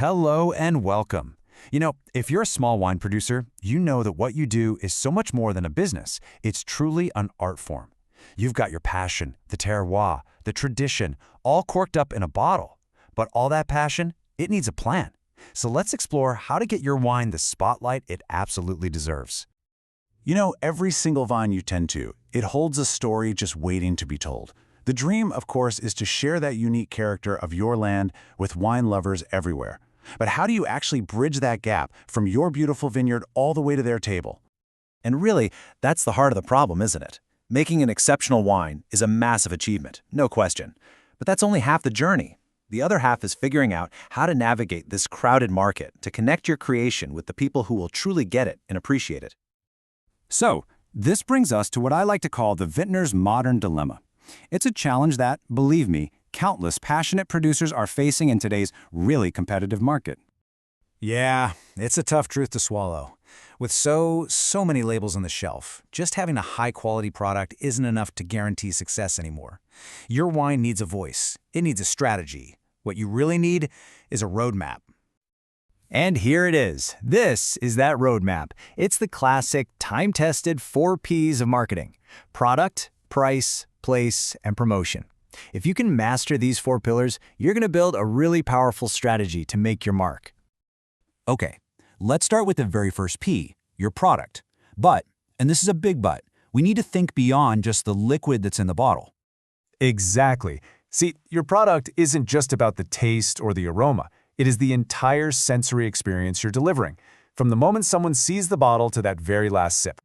Hello and welcome. If you're a small wine producer, you know that what you do is so much more than a business. It's truly an art form. You've got your passion, the terroir, the tradition, all corked up in a bottle. But all that passion, it needs a plan. So let's explore how to get your wine the spotlight it absolutely deserves. Every single vine you tend to, it holds a story just waiting to be told. The dream, of course, is to share that unique character of your land with wine lovers everywhere. But how do you actually bridge that gap from your beautiful vineyard all the way to their table? And really, that's the heart of the problem, isn't it? Making an exceptional wine is a massive achievement, no question. But that's only half the journey. The other half is figuring out how to navigate this crowded market to connect your creation with the people who will truly get it and appreciate it. So, this brings us to what I like to call the vintner's modern dilemma. It's a challenge that, believe me, countless passionate producers are facing in today's really competitive market. Yeah, it's a tough truth to swallow. With so many labels on the shelf, just having a high-quality product isn't enough to guarantee success anymore. Your wine needs a voice. It needs a strategy. What you really need is a roadmap. And here it is. This is that roadmap. It's the classic, time-tested 4 Ps of marketing: product, price, place, and promotion. If you can master these 4 pillars, you're going to build a really powerful strategy to make your mark. Okay, let's start with the very first P, your product. But, and this is a big but, we need to think beyond just the liquid that's in the bottle. Exactly. See, your product isn't just about the taste or the aroma. It is the entire sensory experience you're delivering, from the moment someone sees the bottle to that very last sip.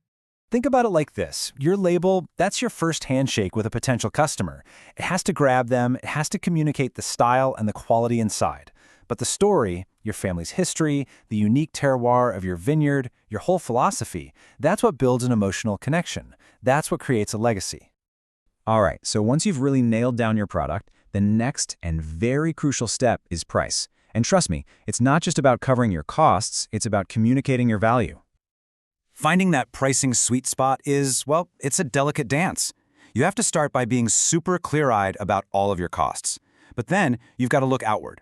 Think about it like this. Your label, that's your first handshake with a potential customer. It has to grab them, it has to communicate the style and the quality inside. But the story, your family's history, the unique terroir of your vineyard, your whole philosophy, that's what builds an emotional connection. That's what creates a legacy. All right, so once you've really nailed down your product, the next and very crucial step is price. And trust me, it's not just about covering your costs, it's about communicating your value. Finding that pricing sweet spot is, well, it's a delicate dance. You have to start by being super clear-eyed about all of your costs. But then you've got to look outward.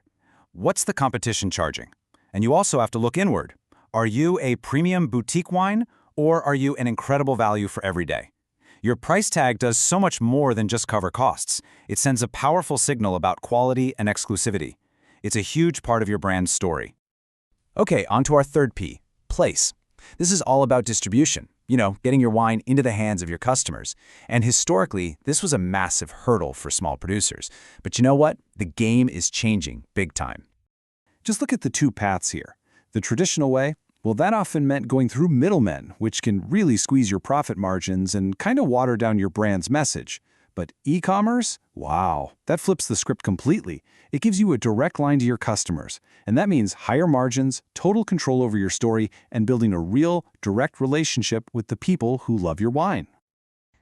What's the competition charging? And you also have to look inward. Are you a premium boutique wine, or are you an incredible value for every day? Your price tag does so much more than just cover costs. It sends a powerful signal about quality and exclusivity. It's a huge part of your brand's story. Okay, on to our third P, place. This is all about distribution, getting your wine into the hands of your customers. And historically, this was a massive hurdle for small producers. But you know what? The game is changing big time. Just look at the 2 paths here. The traditional way, well, that often meant going through middlemen, which can really squeeze your profit margins and kind of water down your brand's message. But e-commerce? Wow, that flips the script completely. It gives you a direct line to your customers, and that means higher margins, total control over your story, and building a real, direct relationship with the people who love your wine.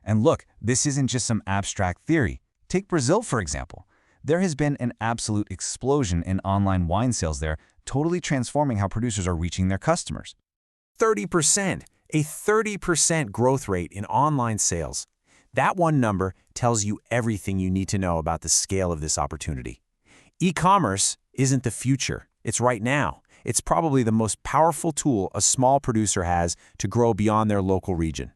And look, this isn't just some abstract theory. Take Brazil, for example. There has been an absolute explosion in online wine sales there, totally transforming how producers are reaching their customers. 30%, a 30% growth rate in online sales. That one number tells you everything you need to know about the scale of this opportunity. E-commerce isn't the future, it's right now. It's probably the most powerful tool a small producer has to grow beyond their local region.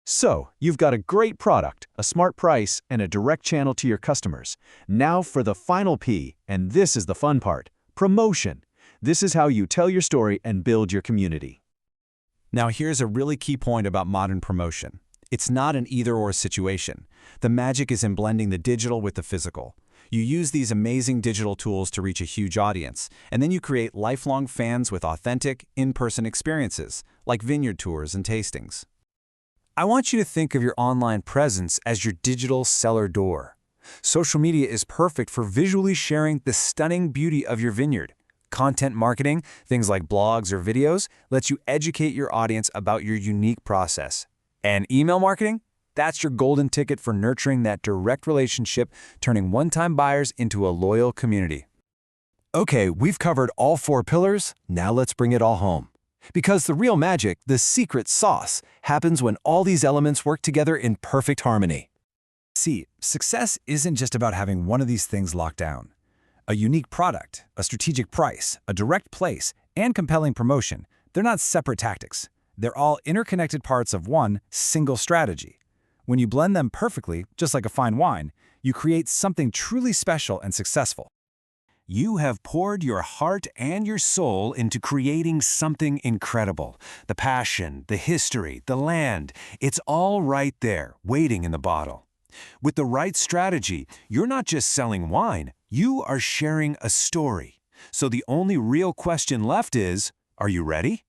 So, you've got a great product, a smart price, and a direct channel to your customers. Now for the final P, and this is the fun part: promotion. This is how you tell your story and build your community. Now here's a really key point about modern promotion. It's not an either-or situation. The magic is in blending the digital with the physical. You use these amazing digital tools to reach a huge audience, and then you create lifelong fans with authentic, in-person experiences, like vineyard tours and tastings. I want you to think of your online presence as your digital cellar door. Social media is perfect for visually sharing the stunning beauty of your vineyard. Content marketing, things like blogs or videos, lets you educate your audience about your unique process. And email marketing? That's your golden ticket for nurturing that direct relationship, turning one-time buyers into a loyal community. Okay, we've covered all 4 pillars. Now let's bring it all home. Because the real magic, the secret sauce, happens when all these elements work together in perfect harmony. See, success isn't just about having one of these things locked down. A unique product, a strategic price, a direct place, and compelling promotion, they're not separate tactics. They're all interconnected parts of one single strategy. When you blend them perfectly, just like a fine wine, you create something truly special and successful. You have poured your heart and your soul into creating something incredible. The passion, the history, the land, it's all right there, waiting in the bottle. With the right strategy, you're not just selling wine, you are sharing a story. So the only real question left is, are you ready?